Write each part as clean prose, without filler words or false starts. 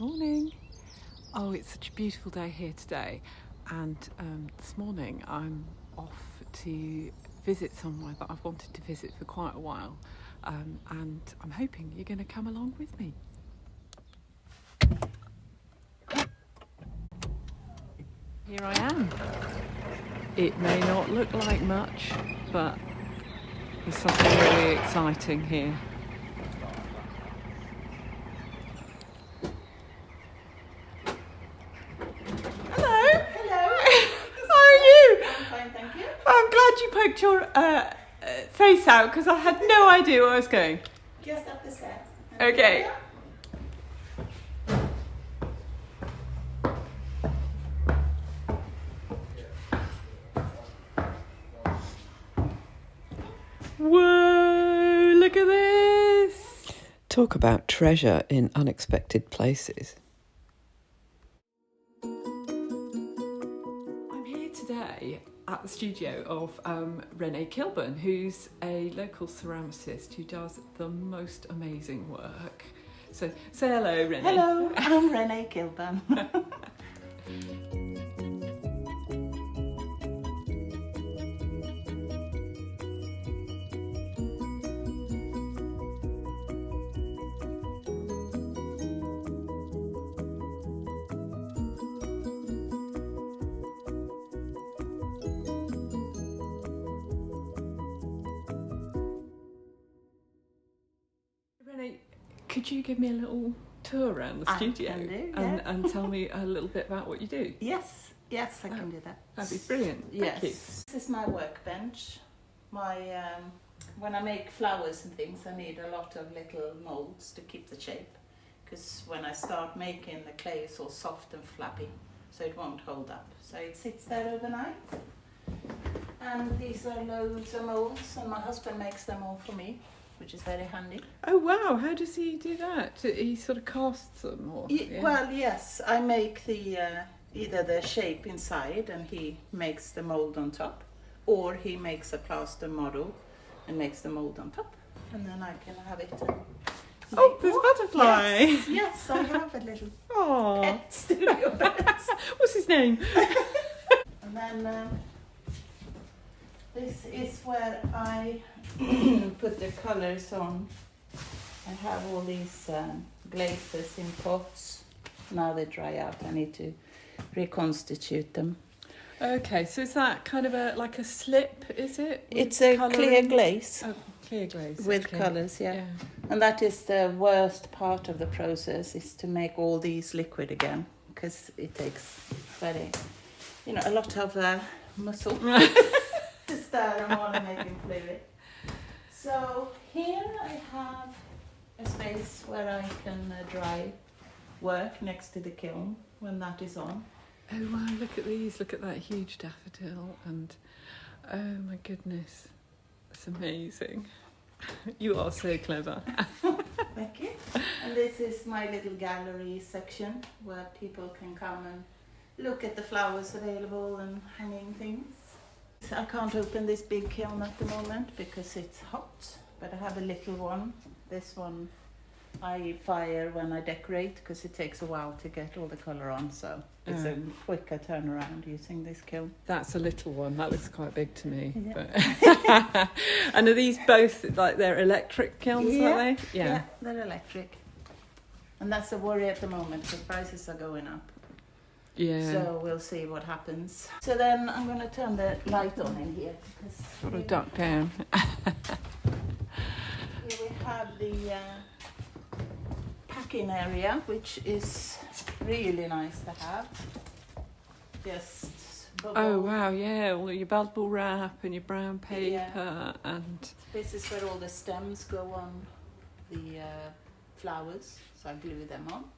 Morning. Oh, it's such a beautiful day here today, and this morning I'm off to visit somewhere that I've wanted to visit for quite a while, and I'm hoping you're going to come along with me. Here I am. It may not look like much, but there's something really exciting here. I'm glad you poked your face out because I had no idea where I was going. Just up the stairs. Okay. Whoa, look at this. Talk about treasure in unexpected places. I'm here today at the studio of Renee Kilburn, who's a local ceramicist who does the most amazing work. So say hello, Renee. Hello, I'm Renee Kilburn. Renee, could you give me a little tour around the studio can do, yeah. and tell me a little bit about what you do? Yes, I can do that. That'd be brilliant. Yes. Thank you. This is my workbench. When I make flowers and things, I need a lot of little molds to keep the shape. Because when I start making, the clay is all soft and flappy, so it won't hold up. So it sits there overnight. And these are loads of molds, and my husband makes them all for me, which is very handy. Oh wow, how does he do that? He sort of casts them or? Well, yes, I make the either the shape inside and he makes the mold on top, or he makes a plaster model and makes the mold on top, and then I can have it. Oh, there's a butterfly. Yes, I have a little Aww. pet studio pet. What's his name? And then this is where I put the colours on. I have all these glazes in pots. Now they dry out. I need to reconstitute them. Okay, so is that kind of like a slip, is it? It's a clear glaze. Oh, clear glaze. With okay. colours, yeah. And that is the worst part of the process, is to make all these liquid again, because it takes a lot of muscle. To stir them all and make them fluid. So here I have a space where I can dry work next to the kiln when that is on. Oh wow, look at these, look at that huge daffodil, and oh my goodness, it's amazing. You are so clever. Thank you. And this is my little gallery section where people can come and look at the flowers available and hanging things. I can't open this big kiln at the moment because it's hot, but I have a little one. This one I fire when I decorate because it takes a while to get all the colour on, so it's a quicker turnaround using this kiln. That's a little one, that looks quite big to me. Yeah. But and are these both like they're electric kilns, Yeah. are they? Yeah, they're electric. And that's a worry at the moment because prices are going up. Yeah. So we'll see what happens. So then I'm going to turn the light on in here. Got to duck down. Here we have the packing area, which is really nice to have. Just bubble. Oh wow, yeah, all your bubble wrap and your brown paper and... This is where all the stems go on the flowers, so I glue them on.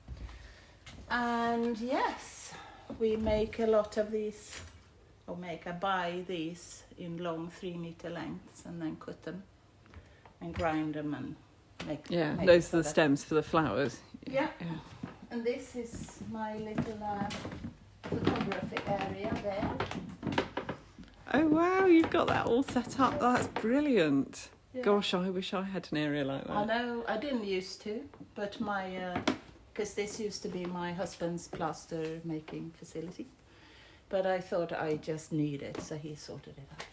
And yes, we make a lot of these, I buy these in long 3-meter lengths and then cut them and grind them and make those are the stems for the flowers. Yeah. And this is my little photography area there. Oh wow, you've got that all set up. That's brilliant. Yeah. Gosh, I wish I had an area like that. I know, I didn't used to, but my because this used to be my husband's plaster making facility. But I thought I just need it, so he sorted it out.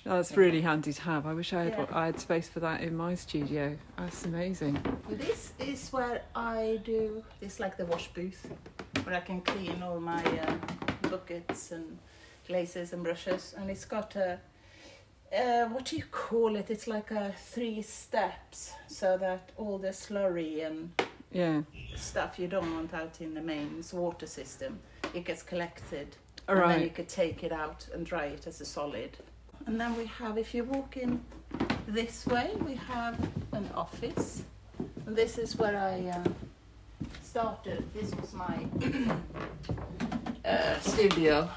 That's really handy to have. I wish I had space for that in my studio. That's amazing. Well, this is where I do, this like the wash booth, where I can clean all my buckets and glazes and brushes. And it's got a, what do you call it? It's like a 3 steps, so that all the slurry and stuff you don't want out in the mains water system, it gets collected. And then you could take it out and dry it as a solid. And then we have, if you walk in this way, we have an office. And this is where I started. This was my studio.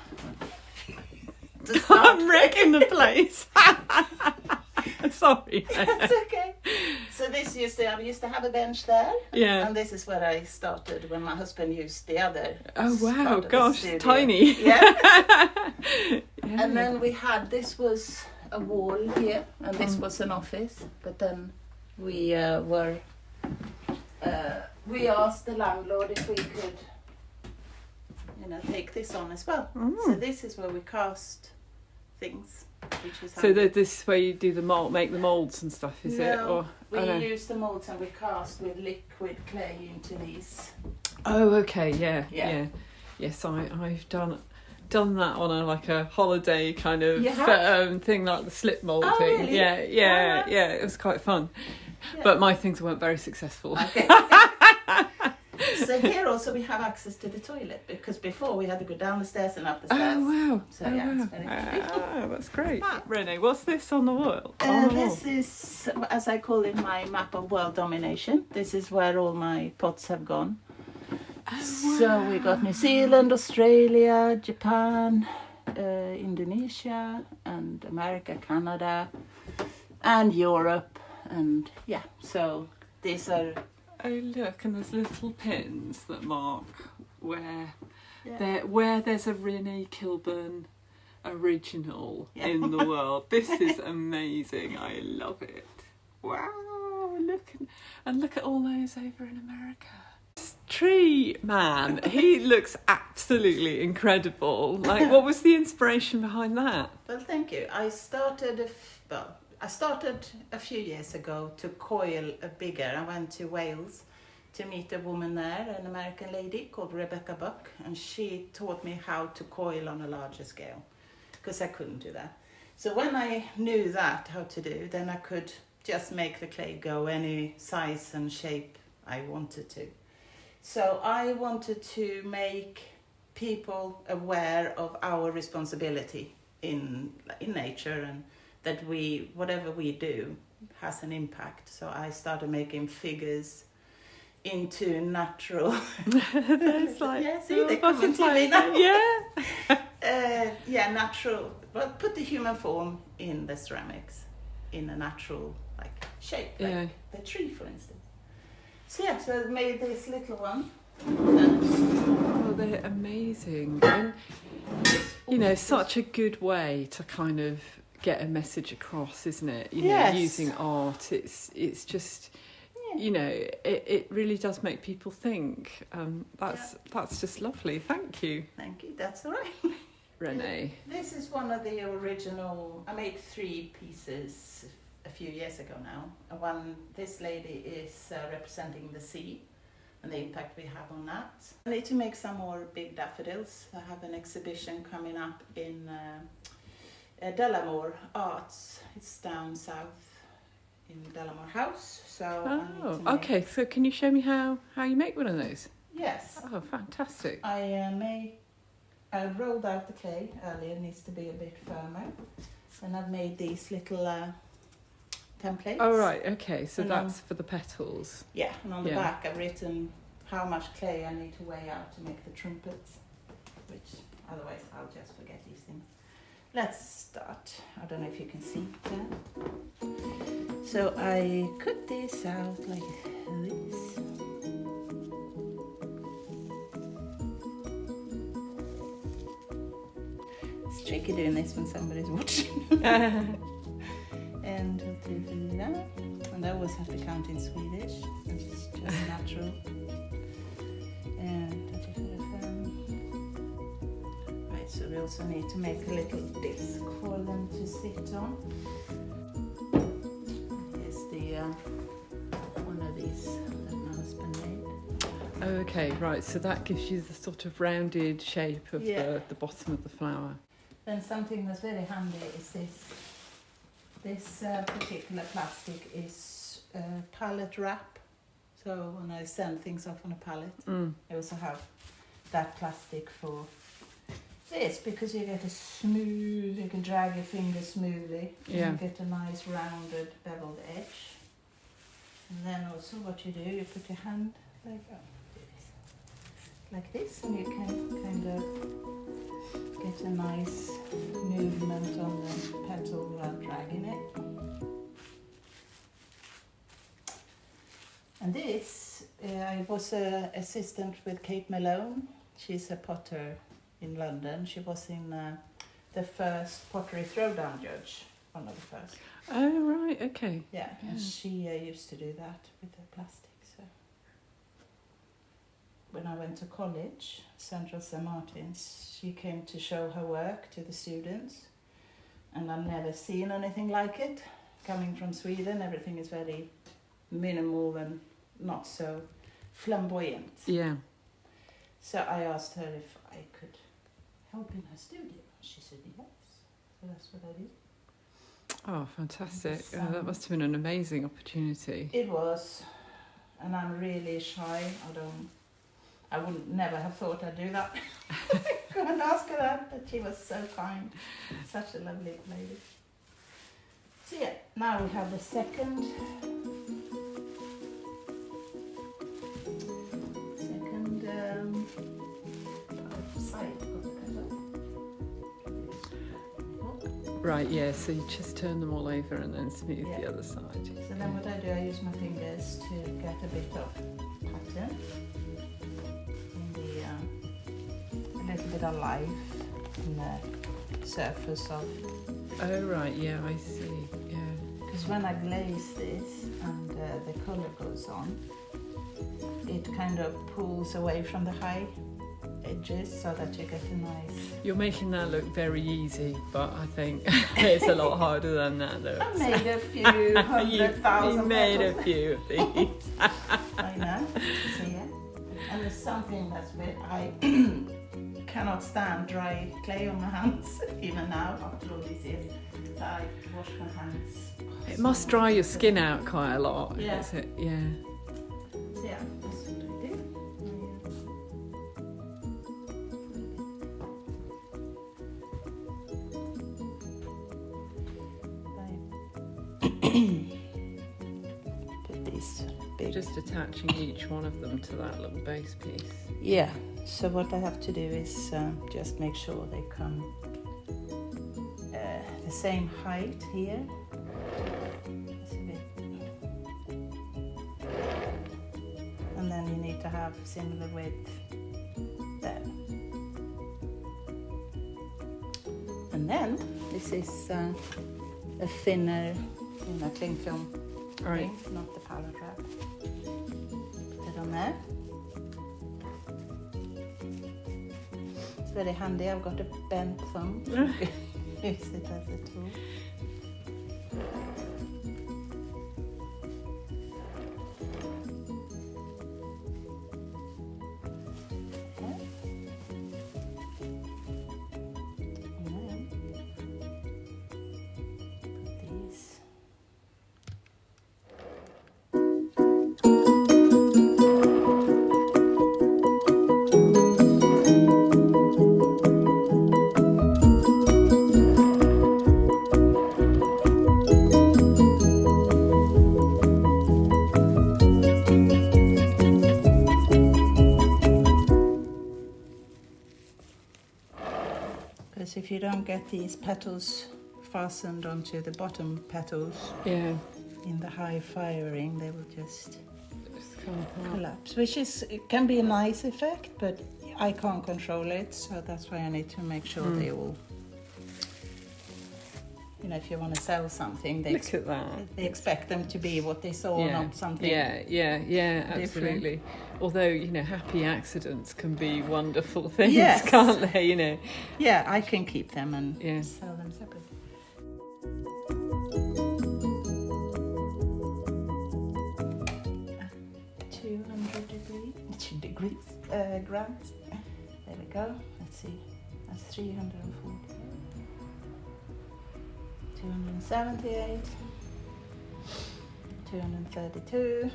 I'm wrecking the place. Sorry. That's okay. So I used to have a bench there. Yeah. And this is where I started when my husband used the other. Oh wow, gosh, tiny. Yeah. And then this was a wall here, and this was an office. But then we asked the landlord if we could, take this on as well. So this is where we cast things, which is so this is where you do make the moulds and stuff, is it? Or we use the moulds and we cast with liquid clay into these. Oh, okay, yeah. Yes, I've done that on a holiday kind of thing, like the slip mould thing. Really? Yeah. It was quite fun, but my things weren't very successful. Okay. So here also we have access to the toilet, because before we had to go down the stairs and up the stairs. Oh wow! So it's very that's great. Renee, what's this on the wall? This is, as I call it, my map of world domination. This is where all my pots have gone. So we got New Zealand, Australia, Japan, Indonesia, and America, Canada, and Europe, and so these are. Oh look, and there's little pins that mark where there's a Renee Kilburn original in the world. This is amazing. I love it. Wow, look at all those over in America. Tree man, he looks absolutely incredible. What was the inspiration behind that? Well, thank you. I started a few years ago to coil a bigger. I went to Wales to meet a woman there, an American lady called Rebecca Buck, and she taught me how to coil on a larger scale, because I couldn't do that. So when I knew how to do, then I could just make the clay go any size and shape I wanted to. So I wanted to make people aware of our responsibility in nature, and that whatever we do has an impact. So I started making figures into natural. There's they come into me now. Yeah. Natural. But put the human form in the ceramics in a natural shape, like the tree, for instance. So I made this little one. Oh, they're amazing. And such a good way to kind of get a message across, isn't it? Using art, it's just it really does make people think. That's just lovely. Thank you. That's all right. Renee, this is one of the original. I made 3 pieces a few years ago now. This lady is representing the sea and the impact we have on that. I need to make some more big daffodils. I have an exhibition coming up in Delamore Arts. It's down south in Delamore House. So okay. So can you show me how you make one of those? Yes. Oh, fantastic. I rolled out the clay earlier. It needs to be a bit firmer. And I've made these little templates. Oh right, okay. So that's for the petals. Yeah, and on the back I've written how much clay I need to weigh out to make the trumpets, which otherwise I'll just forget these things. Let's start. I don't know if you can see that. So I cut this out like this. It's tricky doing this when somebody's watching. And we'll do that. And I always have to count in Swedish. It's just natural. also need to make a little disc for them to sit on. Here's the one of these that my husband made. Oh, okay, right. So that gives you the sort of rounded shape of the bottom of the flower. Then something that's very handy is this. This particular plastic is pallet wrap. So when I send things off on a pallet, I also have that plastic for this, because you get a smooth, you can drag your finger smoothly, and you get a nice rounded beveled edge. And then also what you do, you put your hand like this, and you can kind of get a nice movement on the petal without dragging it. And this, I was an assistant with Kate Malone. She's a potter in London. She was in the first Pottery Throwdown judge, one of the first. Oh, right, okay. Yeah, and she used to do that with the plastic. So when I went to college, St. Martin's, she came to show her work to the students, and I've never seen anything like it. Coming from Sweden, everything is very minimal and not so flamboyant. Yeah. So I asked her if I could help in her studio. She said yes. So that's what I did. Oh, fantastic. That must have been an amazing opportunity. It was. And I'm really shy. I would never have thought I'd do that. Couldn't ask her that, but she was so kind. Such a lovely lady. So yeah, now we have the second side of the petal. Right, yeah, so you just turn them all over and then smooth the other side. So then what I do, I use my fingers to get a bit of pattern in the, a little bit of life in the surface of. Oh, right, yeah, I see, yeah. Because when I glaze this and the colour goes on, it kind of pulls away from the high edges so that you get a nice... You're making that look very easy, but I think it's a lot harder than that, though. I made a few 100,000 You made petals. a few of these. I know, so yeah. And there's something that's bit, I cannot stand dry clay on my hands, even now, after all these years. So I wash my hands. It must dry your skin out quite a lot. Yeah. Is it? Yeah. So yeah, that's what I do. Put these big. Just attaching each one of them to that little base piece. Yeah, so what I have to do is just make sure they come the same height here. It's a bit. And then you need to have similar width there. And then this is a thinner cling film, Right. thing, not the pallet wrap. Put it on there. It's very handy. I've got a bent thumb. Use it as a tool. Okay. And then put these. Because if you don't get these petals fastened onto the bottom petals Yeah. in the high firing, they will just Just come apart. collapse, which is, it can be a nice effect, but I can't control it, so that's why I need to make sure they all you know, if you want to sell something, they Look at that. They expect them to be what they saw, not something. Yeah, absolutely. different. Although, you know, happy accidents can be wonderful things, Yes. can't they? You know. Yeah, I can keep them and Yeah. sell them separately. 200 degrees grams. There we go. Let's see. That's 340. 278. 232.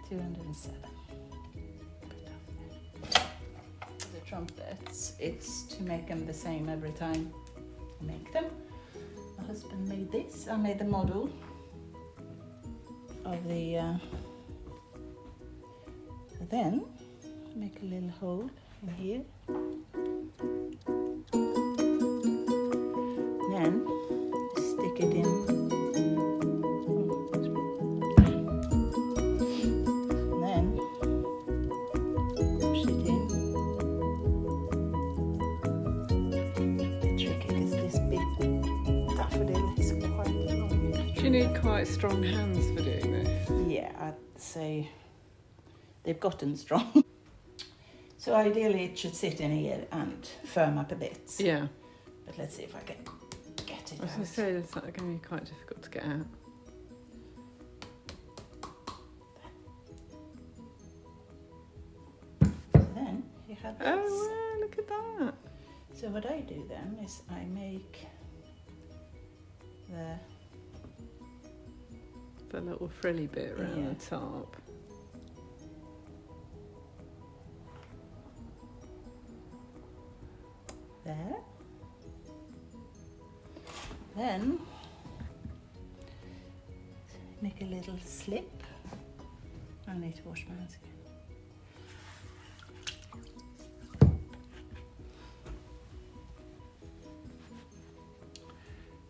207. The trumpets, it's to make them the same every time I make them. My husband made this. I made the model of the then make a little hole in here, then stick it in, then push it in. The trick is this big daffodil is quite long. Do you need quite strong hands for doing this? Yeah, I'd say they've gotten strong. So ideally it should sit in here and firm up a bit. Yeah. But let's see if I can get it I was out. going to say, it's going to be quite difficult to get out. So then you have this. Oh, wow, look at that. So what I do then is I make The little frilly bit around Yeah. the top. there. Then make a little slip. I need to wash my hands again.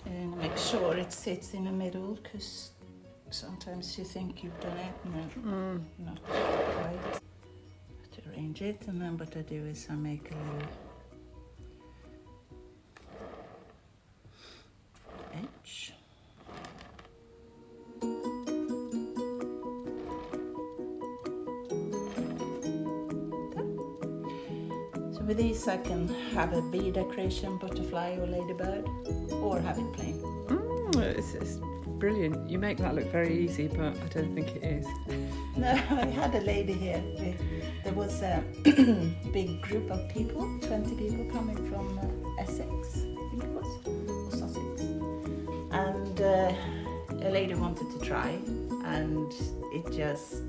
And make sure it sits in the middle, because sometimes you think you've done it and then not quite. To arrange it, and then what I do is I make a little edge. So with these I can have a bee decoration, butterfly or ladybird, or have it plain. It's brilliant. You make that look very easy, but I don't think it is. No, I had a lady here. There was a big group of people, 20 people coming from Essex, I think it was, or Sussex. And a lady wanted to try, and it just,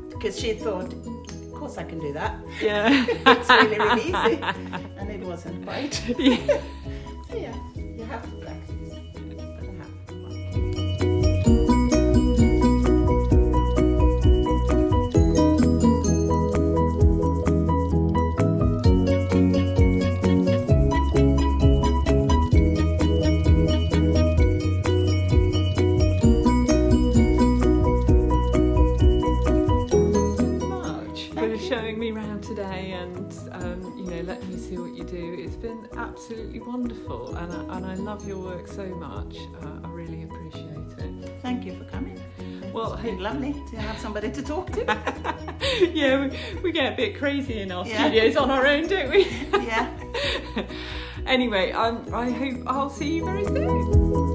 because she thought, of course I can do that. Yeah. It's really, really easy. And it wasn't quite. Yeah. So yeah, you have to practice. But I have. Showing me around today and letting me see what you do. It's been absolutely wonderful, and I love your work so much. I really appreciate it. Thank you for coming. Well, It's been lovely to have somebody to talk to. Yeah, we get a bit crazy in our studios on our own, don't we? Yeah. Anyway, I hope I'll see you very soon.